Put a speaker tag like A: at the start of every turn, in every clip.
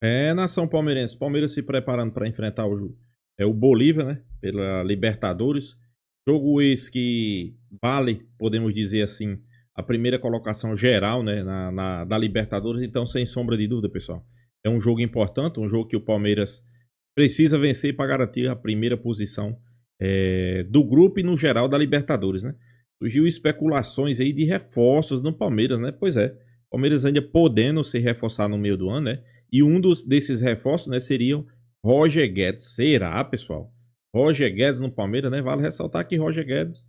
A: É, nação palmeirense. Palmeiras se preparando para enfrentar o Bolívia, né? Pela Libertadores. Jogo esse que vale, podemos dizer assim, a primeira colocação geral, né? Da Libertadores. Então, sem sombra de dúvida, pessoal. É um jogo importante, um jogo que o Palmeiras precisa vencer para garantir a primeira posição do grupo e no geral da Libertadores, né? Surgiu especulações aí de reforços no Palmeiras, né? Pois é. Palmeiras ainda podendo se reforçar no meio do ano, né? E um desses reforços, né, seriam Roger Guedes. Será, pessoal? Roger Guedes no Palmeiras, né? Vale ressaltar que Roger Guedes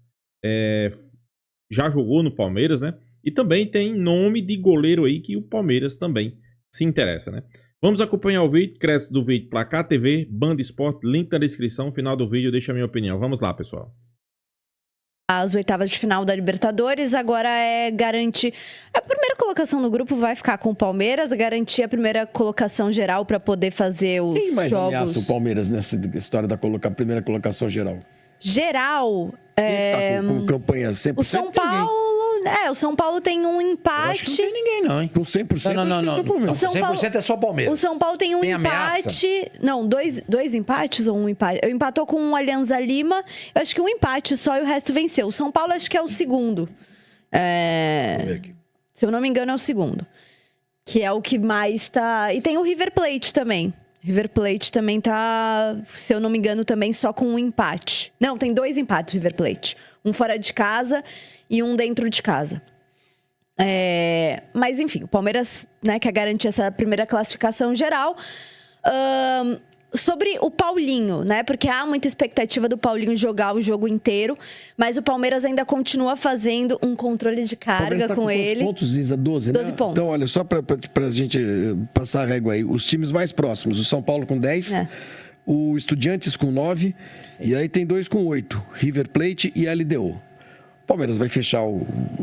A: já jogou no Palmeiras, né? E também tem nome de goleiro aí que o Palmeiras também se interessa, né? Vamos acompanhar o vídeo, crédito do vídeo Placar TV, Band Esporte, link na descrição, final do vídeo, deixa a minha opinião. Vamos lá, pessoal.
B: As oitavas de final da Libertadores, agora garantir... A primeira colocação no grupo vai ficar com o Palmeiras, garantir a primeira colocação geral para poder fazer os
C: Quem mais
B: jogos...
C: ameaça o Palmeiras nessa história da primeira colocação geral?
B: Geral...
C: Tá com campanha 100%?
B: O São Paulo... o São Paulo tem um empate...
D: Eu acho que não tem ninguém, não, hein?
C: Com 100%?
D: Não.
B: O São
D: 100% é só Palmeiras.
B: O São Paulo tem um empate... Ameaça? Não, dois empates ou um empate? Empatou com o Alianza Lima. Eu acho que um empate só e o resto venceu. O São Paulo acho que é o segundo.
D: Deixa eu ver aqui.
B: Se eu não me engano, é o segundo. Que é o que mais tá... E tem o River Plate também. River Plate também tá, se eu não me engano, também só com um empate. Não, tem 2 empates o River Plate. Um fora de casa e um dentro de casa. Mas, enfim, o Palmeiras, né, quer garantir essa primeira classificação geral. Sobre o Paulinho, né? Porque há muita expectativa do Paulinho jogar o jogo inteiro, mas o Palmeiras ainda continua fazendo um controle de carga
C: tá
B: com ele.
C: Quantos pontos, Isa? 12,
B: 12
C: né?
B: pontos.
C: Então, olha, só pra gente passar a régua aí. Os times mais próximos, o São Paulo com 10, o Estudiantes com 9, e aí tem 2 com 8, River Plate e LDU. O Palmeiras vai fechar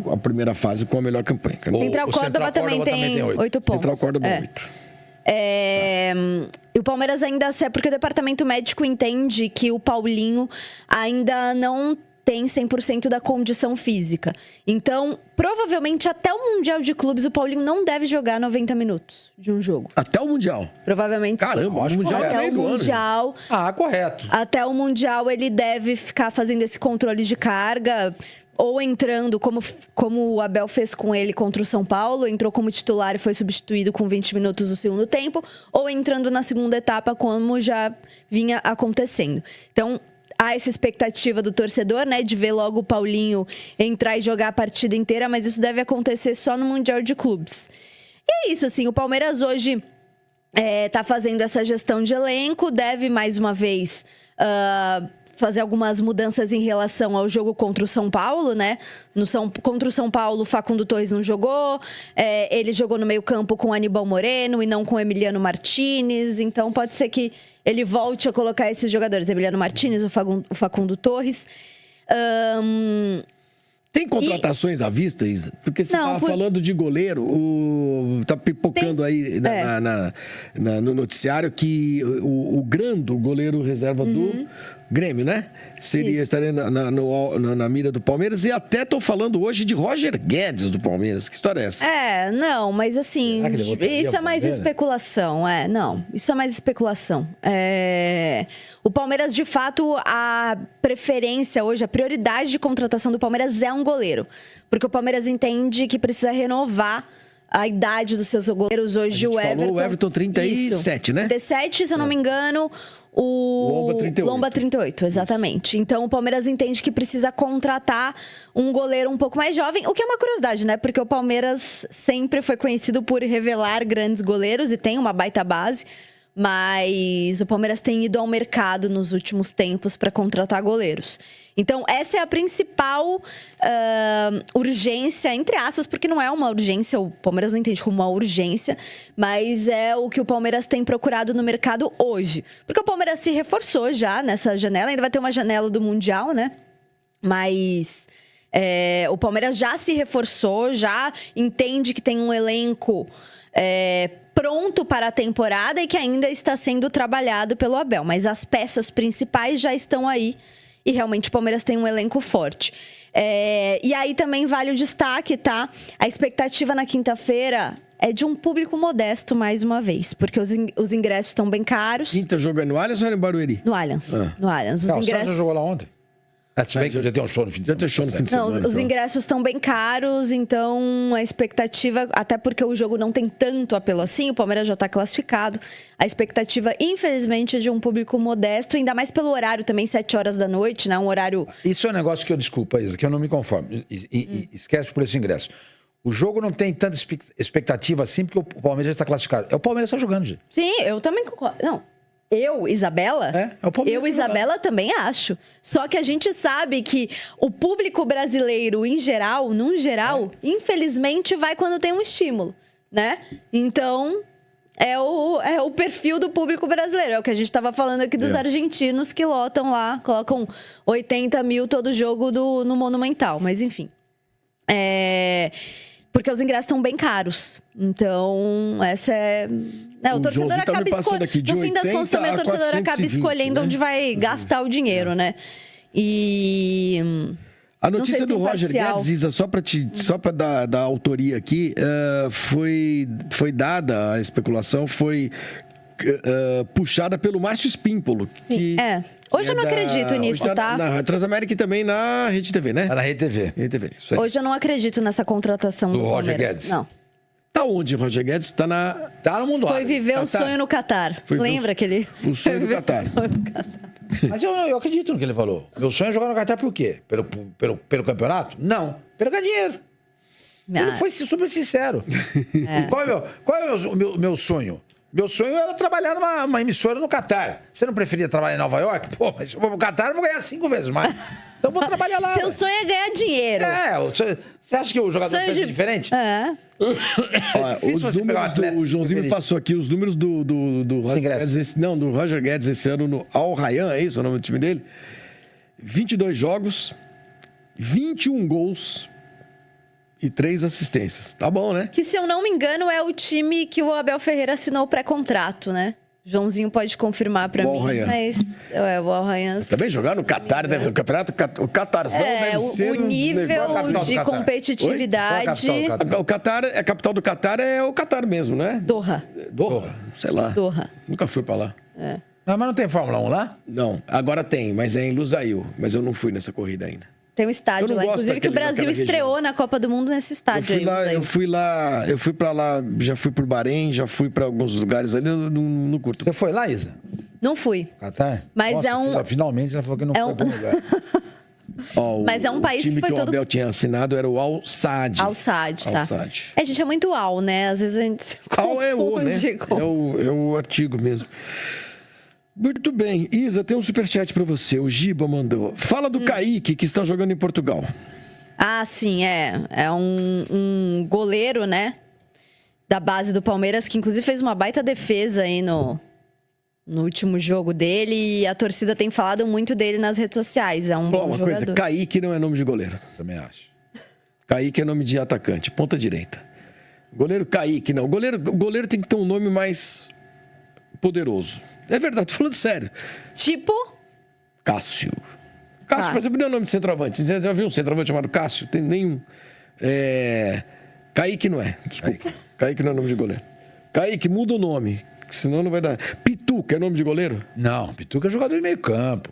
C: a primeira fase com a melhor campanha.
B: Central Córdoba também tem 8 pontos.
C: Central Córdoba 8.
B: E o Palmeiras ainda... Porque o departamento médico entende que o Paulinho ainda não tem 100% da condição física. Então, provavelmente, até o Mundial de Clubes, o Paulinho não deve jogar 90 minutos de um jogo.
C: Até o Mundial?
B: Provavelmente.
C: Caramba, acho que
B: até o Mundial.
D: Correto.
B: Até o Mundial, ele deve ficar fazendo esse controle de carga... Ou entrando, como o Abel fez com ele contra o São Paulo, entrou como titular e foi substituído com 20 minutos do segundo tempo, ou entrando na segunda etapa, como já vinha acontecendo. Então, há essa expectativa do torcedor, né, de ver logo o Paulinho entrar e jogar a partida inteira, mas isso deve acontecer só no Mundial de Clubes. E é isso, assim, o Palmeiras hoje tá fazendo essa gestão de elenco, deve mais uma vez... fazer algumas mudanças em relação ao jogo contra o São Paulo, né? Contra o São Paulo, o Facundo Torres não jogou. Ele jogou no meio-campo com o Aníbal Moreno e não com o Emiliano Martinez. Então, pode ser que ele volte a colocar esses jogadores. Emiliano Martinez, o Facundo Torres.
C: Tem contratações à vista, Isa? Porque você estava falando de goleiro, tá pipocando aí no noticiário que o Grando, o goleiro reserva do Grêmio, né? Estaria na mira do Palmeiras. E até tô falando hoje de Roger Guedes do Palmeiras. Que história é essa?
B: Não, mas assim, isso é mais especulação. Isso é mais especulação. O Palmeiras, de fato, a preferência hoje, a prioridade de contratação do Palmeiras é um goleiro. Porque o Palmeiras entende que precisa renovar a idade dos seus goleiros. Hoje o
C: Everton 37, né?
B: 37, se eu não me engano. O Lomba 38, exatamente. Então o Palmeiras entende que precisa contratar um goleiro um pouco mais jovem, o que é uma curiosidade, né? Porque o Palmeiras sempre foi conhecido por revelar grandes goleiros e tem uma baita base. Mas o Palmeiras tem ido ao mercado nos últimos tempos para contratar goleiros. Então, essa é a principal urgência, entre aspas, porque não é uma urgência, o Palmeiras não entende como uma urgência, mas é o que o Palmeiras tem procurado no mercado hoje. Porque o Palmeiras se reforçou já nessa janela, ainda vai ter uma janela do Mundial, né? Mas o Palmeiras já se reforçou, já entende que tem um elenco... pronto para a temporada e que ainda está sendo trabalhado pelo Abel. Mas as peças principais já estão aí e realmente o Palmeiras tem um elenco forte. E aí também vale o destaque, tá? A expectativa na quinta-feira é de um público modesto, mais uma vez. Porque os ingressos estão bem caros.
C: Quinta jogo é no Allianz ou é no Barueri?
B: No Allianz. No Allianz. Os ingressos...
D: Você jogou lá ontem? Se bem que já tem um show no fim de semana.
C: Já tem show no fim de semana.
B: Não, os ingressos estão bem caros, então a expectativa, até porque o jogo não tem tanto apelo assim, o Palmeiras já está classificado, a expectativa, infelizmente, é de um público modesto, ainda mais pelo horário também, 7 horas da noite, né? Um horário...
D: Isso é um negócio que desculpa, Isa, que eu não me conformo. Esquece o preço de ingresso. O jogo não tem tanta expectativa assim, porque o Palmeiras já está classificado. É o Palmeiras que está jogando, gente.
B: Sim, eu também concordo. Não. Isabela?
D: É o Palmeiras.
B: Isabela, também acho. Só que a gente sabe que o público brasileiro, em geral, num geral, infelizmente, vai quando tem um estímulo, né? Então, é o perfil do público brasileiro. É o que a gente estava falando aqui dos argentinos que lotam lá, colocam 80 mil todo jogo no Monumental. Mas, enfim. Porque os ingressos estão bem caros. Então, essa é... o torcedor acaba escolhendo. No fim das contas, também o torcedor acaba escolhendo onde vai gastar o dinheiro, né? E...
C: A notícia do Roger Guedes, Isa, só para dar autoria aqui, foi dada, a especulação foi puxada pelo Márcio Espímpolo.
B: Sim, Hoje eu não acredito nisso, tá?
C: Na Transamérica e também na Rede TV, né?
D: Na Rede TV.
C: Isso aí.
B: Hoje eu não acredito nessa contratação do
D: Roger Guedes.
B: Não.
C: Tá onde o Roger Guedes? Tá
D: no mundo.
B: Foi viver o sonho no Catar. Lembra que ele...
C: O sonho do Catar.
D: Mas eu acredito no que ele falou. Meu sonho é jogar no Catar por quê? Pelo campeonato? Não. Pelo ganhar dinheiro. Ele foi super sincero. Qual é o meu sonho? Meu sonho era trabalhar numa emissora no Catar. Você não preferia trabalhar em Nova York? Pô, mas se eu for pro Catar, eu vou ganhar 5 vezes mais. Então eu vou trabalhar lá.
B: Seu sonho é ganhar dinheiro.
D: Você acha que o jogador pensa diferente?
C: O Joãozinho me passou aqui os números do Roger Guedes. Do Roger Guedes esse ano no Al Rayyan, é isso o nome do time dele? 22 jogos, 21 gols e 3 assistências. Tá bom, né?
B: Que, se eu não me engano, é o time que o Abel Ferreira assinou o pré-contrato, né? Joãozinho pode confirmar pra mim. Mas o Al Rayyan.
C: Também jogar no Catar, o campeonato, o Catarzão deve ser
B: o nível de competitividade.
C: O Catar, a capital do Catar é o Catar mesmo, né?
B: Doha.
C: Sei lá.
B: Doha.
C: Nunca fui pra lá.
D: Mas não tem Fórmula 1 lá?
C: Não, agora tem, mas é em Lusail. Mas eu não fui nessa corrida ainda.
B: Tem um estádio lá, inclusive, que o Brasil estreou na Copa do Mundo nesse estádio.
C: Eu fui pra lá, já fui pro Bahrein, já fui pra alguns lugares ali, não curto.
D: Você foi lá, Isa?
B: Não fui.
D: Catar?
B: Mas
D: Finalmente ela falou que não foi bom lugar.
B: Mas é um país que foi
C: todo... O time que o Abel tinha assinado era o Al Sadd.
B: Al Sadd, tá. Gente, é muito Al, né? Às vezes a gente se
C: Al é o, né? É o artigo mesmo. Muito bem. Isa, tem um superchat pra você. O Giba mandou. Fala do Kaique, que está jogando em Portugal.
B: Ah, sim, é um goleiro, né? Da base do Palmeiras, que inclusive fez uma baita defesa aí no último jogo dele. E a torcida tem falado muito dele nas redes sociais. É um bom jogador.
C: Coisa, Kaique não é nome de goleiro.
D: Também acho.
C: Kaique é nome de atacante, ponta direita. Goleiro Kaique, não. Goleiro tem que ter um nome mais poderoso. É verdade, tô falando sério.
B: Tipo?
C: Cássio. Cássio, por exemplo, não é o nome de centroavante. Você já viu um centroavante chamado Cássio? Tem nenhum. Kaique não é. Desculpa. Kaique não é nome de goleiro. Kaique, muda o nome, senão não vai dar. Pituca é nome de goleiro?
D: Não, Pituca é jogador de meio campo.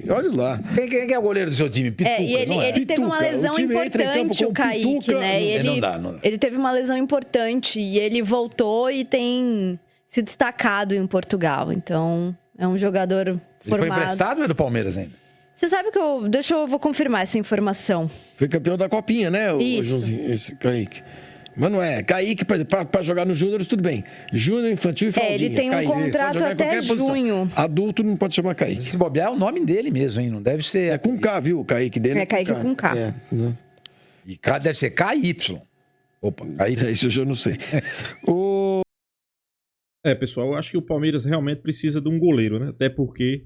C: Olha lá.
D: Quem é o goleiro do seu time? Pituca,
B: e ele teve uma lesão importante, o Kaique,
C: Pituca,
B: né?
D: Não dá.
B: Ele teve uma lesão importante e ele voltou e tem se destacado em Portugal. Então, é um jogador formado.
D: Ele foi emprestado ou é do Palmeiras ainda?
B: Você sabe que eu vou confirmar essa informação.
C: Foi campeão da Copinha, né?
B: Isso.
C: Esse Kaique. Mas não é. Kaique, por exemplo, pra jogar no Júnior, tudo bem. Júnior, infantil e fraldinha.
B: Ele tem um contrato até junho.
C: Adulto não pode chamar Kaique.
D: Se bobear, é o nome dele mesmo, hein? Não deve ser...
C: É com K, viu? O Kaique dele
B: é Kaique com K.
D: E K deve ser KY. Opa, KY.
C: Isso eu já não sei.
A: Pessoal, eu acho que o Palmeiras realmente precisa de um goleiro, né? Até porque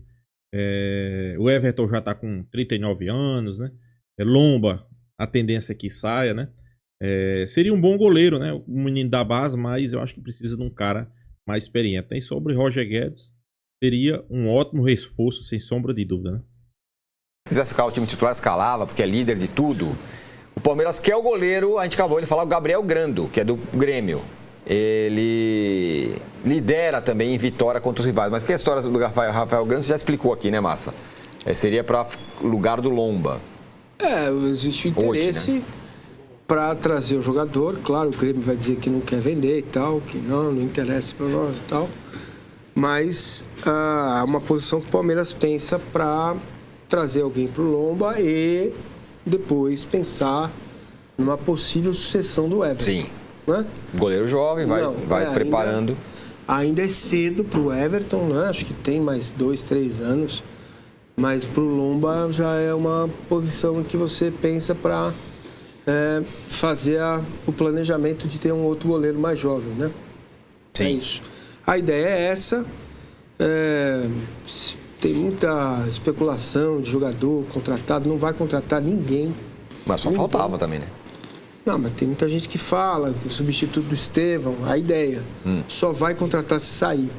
A: o Everton já tá com 39 anos, né? Lomba, a tendência é que saia, né? Seria um bom goleiro, né? Um menino da base, mas eu acho que precisa de um cara mais experiente. E sobre Roger Guedes, seria um ótimo reforço, sem sombra de dúvida, né?
E: Se quisesse ficar o time titular, escalava, porque é líder de tudo. O Palmeiras quer o goleiro, a gente acabou de falar, o Gabriel Grando, que é do Grêmio. Ele lidera também em vitória contra os rivais. Mas que a história do Rafael Grando você já explicou aqui, né, Massa? Seria para lugar do Lomba.
F: Existe o interesse, né, para trazer o jogador. Claro, o Grêmio vai dizer que não quer vender e tal, que não interessa para nós e tal. Mas é uma posição que o Palmeiras pensa para trazer alguém para o Lomba e depois pensar numa possível sucessão do Everton.
E: Sim.
F: Né?
E: Goleiro jovem, vai preparando.
F: Ainda é cedo para o Everton, né? Acho que tem mais 2, 3 anos. Mas para o Lomba já é uma posição em que você pensa para fazer o planejamento de ter um outro goleiro mais jovem, né?
E: Sim.
F: É isso. A ideia é essa. Tem muita especulação de jogador contratado, não vai contratar ninguém.
E: Mas só faltava também, né?
F: Não, mas tem muita gente que fala que o substituto do Estevão, a ideia, só vai contratar se sair.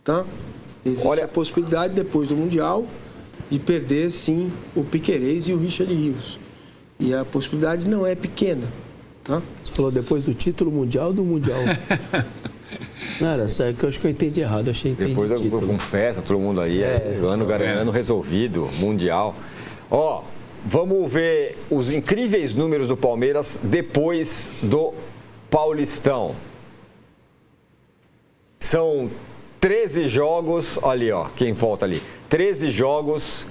F: Tá? Existe a possibilidade, depois do Mundial, de perder, sim, o Piquerez e o Richard Rios. E a possibilidade não é pequena. Tá?
G: Você falou depois do título mundial ou do Mundial? Não, era sério, que eu acho que eu entendi errado. Eu achei que
E: depois com festa, todo mundo aí, ano resolvido, Mundial. Vamos ver os incríveis números do Palmeiras depois do Paulistão. São 13 jogos, olha ali, quem volta ali. 13 jogos,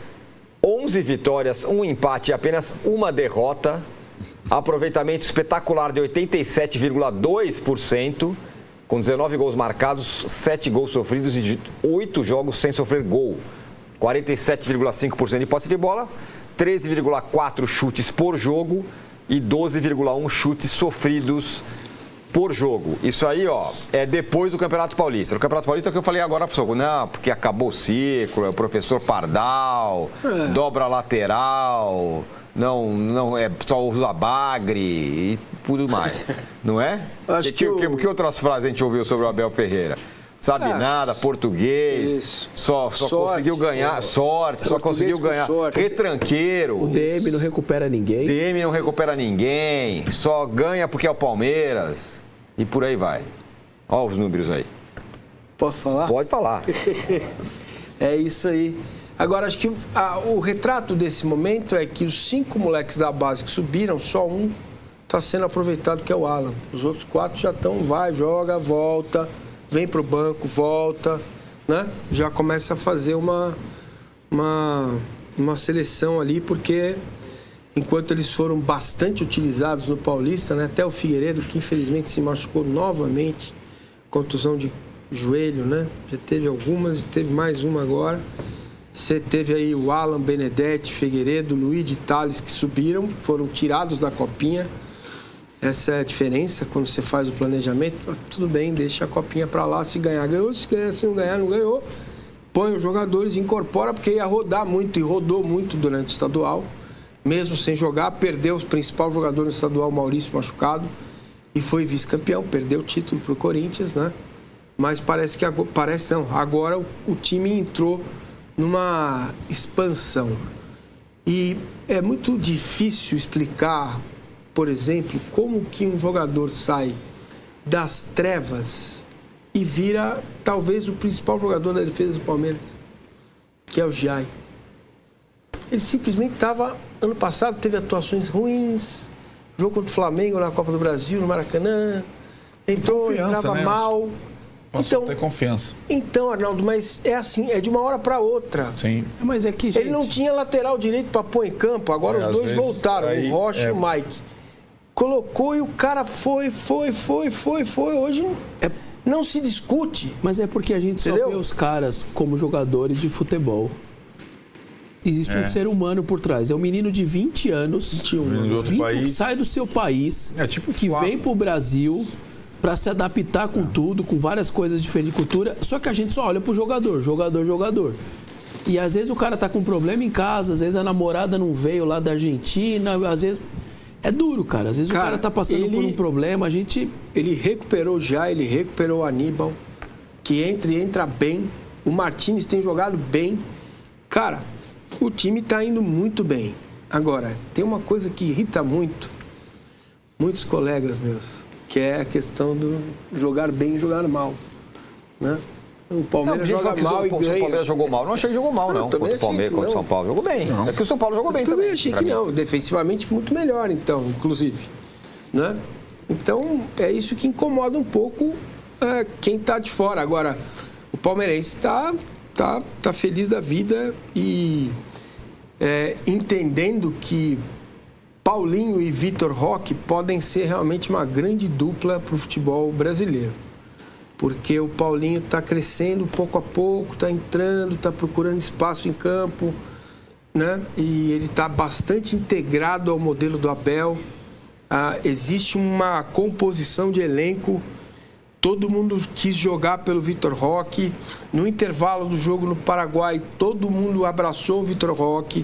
E: 11 vitórias, 1 empate e apenas 1 derrota. Aproveitamento espetacular de 87,2%, com 19 gols marcados, 7 gols sofridos e 8 jogos sem sofrer gol. 47,5% de posse de bola. 13,4 chutes por jogo e 12,1 chutes sofridos por jogo. Isso aí, é depois do Campeonato Paulista. No Campeonato Paulista é o que eu falei agora para o Soco. Não, porque acabou o ciclo, é o professor Pardal, dobra lateral, não é só usa bagre e tudo mais. Não é?
F: Acho
E: que outras frases a gente ouviu sobre o Abel Ferreira? Sabe nada, português, só conseguiu ganhar sorte, só conseguiu ganhar retranqueiro.
G: O DM não recupera ninguém. Só ganha porque é o Palmeiras e por aí vai. Olha os números aí.
F: Posso falar?
E: Pode falar.
F: É isso aí. Agora, acho que o retrato desse momento é que os 5 moleques da base que subiram, só um está sendo aproveitado, que é o Alan. Os outros 4 já estão, vai, joga, volta, vem para o banco, volta, né? Já começa a fazer uma seleção ali, porque enquanto eles foram bastante utilizados no Paulista, né? Até o Figueiredo, que infelizmente se machucou novamente, contusão de joelho, né? Já teve algumas e teve mais uma agora. Você teve aí o Alan, Benedetti, Figueiredo, Luiz de Tales, que subiram, foram tirados da copinha. Essa é a diferença quando você faz o planejamento. Tudo bem, deixa a copinha para lá, se ganhar, ganhou, se não ganhar, não ganhou. Põe os jogadores, incorpora, porque ia rodar muito e rodou muito durante o estadual. Mesmo sem jogar, perdeu o principal jogador no estadual, Maurício, machucado, e foi vice-campeão, perdeu o título para o Corinthians, né? Mas agora o time entrou numa expansão. E é muito difícil explicar, por exemplo, como que um jogador sai das trevas e vira talvez o principal jogador da defesa do Palmeiras, que é o Giai. Ele simplesmente estava, ano passado, teve atuações ruins, jogo contra o Flamengo na Copa do Brasil, no Maracanã, entrava mal.
H: Então, ter confiança.
F: Então, Arnaldo, mas é assim, é de uma hora para outra.
H: Sim.
G: Mas é que, gente...
F: Ele não tinha lateral direito para pôr em campo, agora os dois voltaram, o Rocha e o Mike. Colocou e o cara foi. Hoje não se discute.
G: Mas é porque a gente só vê os caras como jogadores de futebol. Existe um ser humano por trás. É um menino de 20 anos,
H: 21
G: que sai do seu país,
H: tipo
G: que vem pro Brasil para se adaptar com tudo, com várias coisas diferentes de cultura. Só que a gente só olha pro jogador. E às vezes o cara tá com problema em casa, às vezes a namorada não veio lá da Argentina, às vezes... É duro, cara. Às vezes o cara tá passando por um problema, a gente...
F: Ele recuperou ele recuperou o Aníbal, que entra bem. O Martínez tem jogado bem. Cara, o time tá indo muito bem. Agora, tem uma coisa que irrita muitos colegas meus, que é a questão do jogar bem e jogar mal, né? O Palmeiras joga mal e ganha.
E: O Palmeiras jogou mal. Não achei que jogou mal, não. Contra o Palmeiras, contra o São Paulo. Jogou bem. Não. É que o São Paulo jogou bem também.
F: Também achei que não. Defensivamente, muito melhor, então, inclusive. Né? Então, é isso que incomoda um pouco quem está de fora. Agora, o palmeirense tá feliz da vida e entendendo que Paulinho e Vitor Roque podem ser realmente uma grande dupla para o futebol brasileiro. Porque o Paulinho está crescendo pouco a pouco, está entrando, está procurando espaço em campo, né? E ele está bastante integrado ao modelo do Abel. Existe uma composição de elenco, todo mundo quis jogar pelo Vitor Roque. No intervalo do jogo no Paraguai, todo mundo abraçou o Vitor Roque.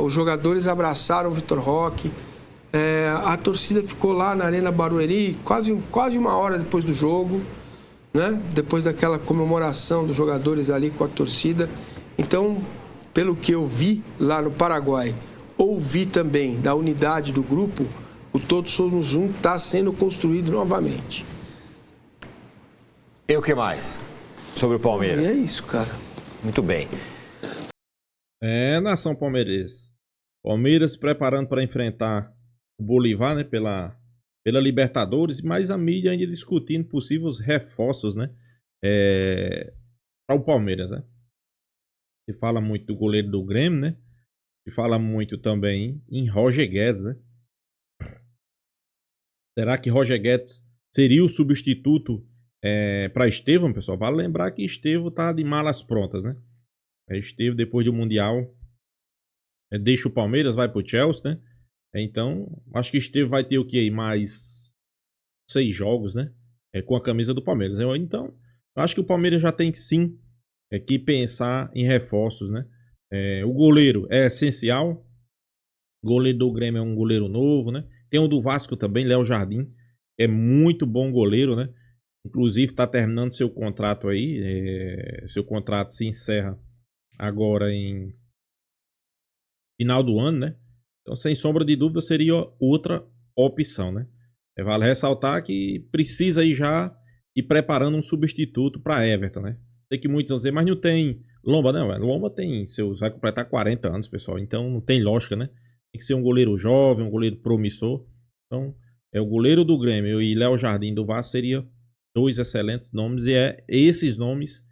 F: Os jogadores abraçaram o Vitor Roque. A torcida ficou lá na Arena Barueri quase uma hora depois do jogo, né? Depois daquela comemoração dos jogadores ali com a torcida. Então, pelo que eu vi lá no Paraguai, ouvi também da unidade do grupo, o Todos Somos Um está sendo construído novamente.
E: E o que mais sobre o Palmeiras?
F: É isso, cara.
E: Muito bem.
A: Nação palmeirense. Palmeiras se preparando para enfrentar o Bolívar, né, pela Libertadores, mas a mídia ainda discutindo possíveis reforços, né, para o Palmeiras, né. Se fala muito do goleiro do Grêmio, né, se fala muito também em Roger Guedes, né. Será que Roger Guedes seria o substituto para Estevão, pessoal? Vale lembrar que Estevão tá de malas prontas, né. Estevão, depois do Mundial, deixa o Palmeiras, vai pro Chelsea, né. Então, acho que Estevão vai ter o que aí? Mais 6 jogos, né? Com a camisa do Palmeiras. Então, acho que o Palmeiras já tem sim que pensar em reforços, né? O goleiro é essencial. O goleiro do Grêmio é um goleiro novo, né? Tem o do Vasco também, Léo Jardim. É muito bom goleiro, né? Inclusive, está terminando seu contrato aí. Seu contrato se encerra agora em final do ano, né? Então, sem sombra de dúvida, seria outra opção, né? Vale ressaltar que precisa aí já ir preparando um substituto para Everton, né? Sei que muitos vão dizer, mas não tem Lomba, não. Lomba vai completar 40 anos, pessoal. Então, não tem lógica, né? Tem que ser um goleiro jovem, um goleiro promissor. Então, o goleiro do Grêmio e Léo Jardim do Vasco seria 2 excelentes nomes. E esses nomes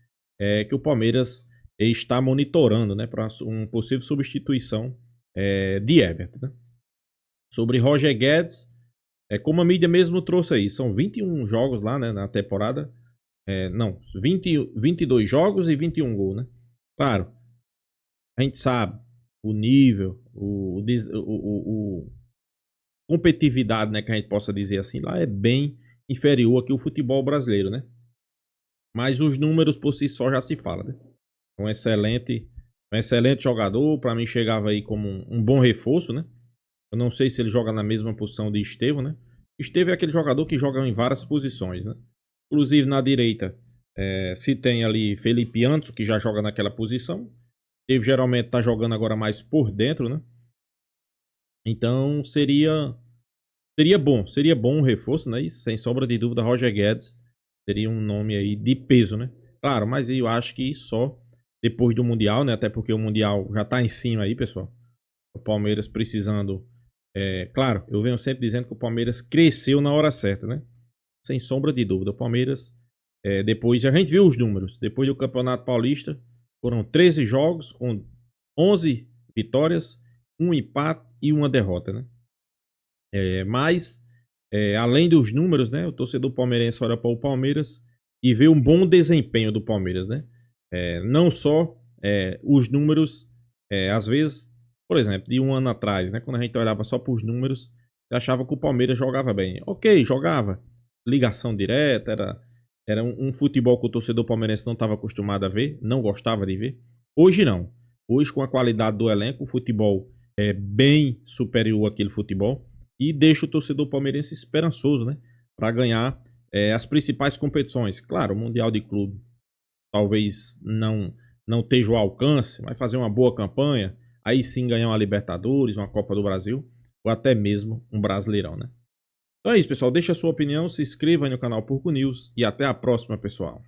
A: que o Palmeiras está monitorando, né? Para uma possível substituição de Everton, né? Sobre Roger Guedes, como a mídia mesmo trouxe aí, são 21 jogos lá, né, na temporada, 22 jogos e 21 gols, né? Claro, a gente sabe o nível, competitividade, né, que a gente possa dizer assim, lá é bem inferior aqui ao futebol brasileiro, né? Mas os números por si só já se fala, né? Um excelente jogador, para mim chegava aí como um bom reforço, né? Eu não sei se ele joga na mesma posição de Estevão, né? Estevão é aquele jogador que joga em várias posições, né? Inclusive na direita, se tem ali Felipe Antos, que já joga naquela posição. Estevão geralmente tá jogando agora mais por dentro, né? Então seria bom um reforço, né? E, sem sombra de dúvida, Roger Guedes seria um nome aí de peso, né? Claro, mas eu acho que só depois do Mundial, né? Até porque o Mundial já tá em cima aí, pessoal. O Palmeiras precisando... claro, eu venho sempre dizendo que o Palmeiras cresceu na hora certa, né? Sem sombra de dúvida. O Palmeiras, depois... A gente viu os números. Depois do Campeonato Paulista, foram 13 jogos com 11 vitórias, 1 empate e 1 derrota, né? Mas, além dos números, né? O torcedor palmeirense olha para o Palmeiras e vê um bom desempenho do Palmeiras, né? Não só os números, às vezes, por exemplo, de um ano atrás, né, quando a gente olhava só para os números, você achava que o Palmeiras jogava bem. Ok, jogava. Ligação direta, era um futebol que o torcedor palmeirense não estava acostumado a ver, não gostava de ver. Hoje não. Hoje, com a qualidade do elenco, o futebol é bem superior àquele futebol e deixa o torcedor palmeirense esperançoso, né, para ganhar as principais competições. Claro, o Mundial de Clube talvez não esteja ao alcance, vai fazer uma boa campanha, aí sim ganhar uma Libertadores, uma Copa do Brasil, ou até mesmo um Brasileirão, né? Então é isso, pessoal. Deixa a sua opinião, se inscreva aí no canal Porco News e até a próxima, pessoal.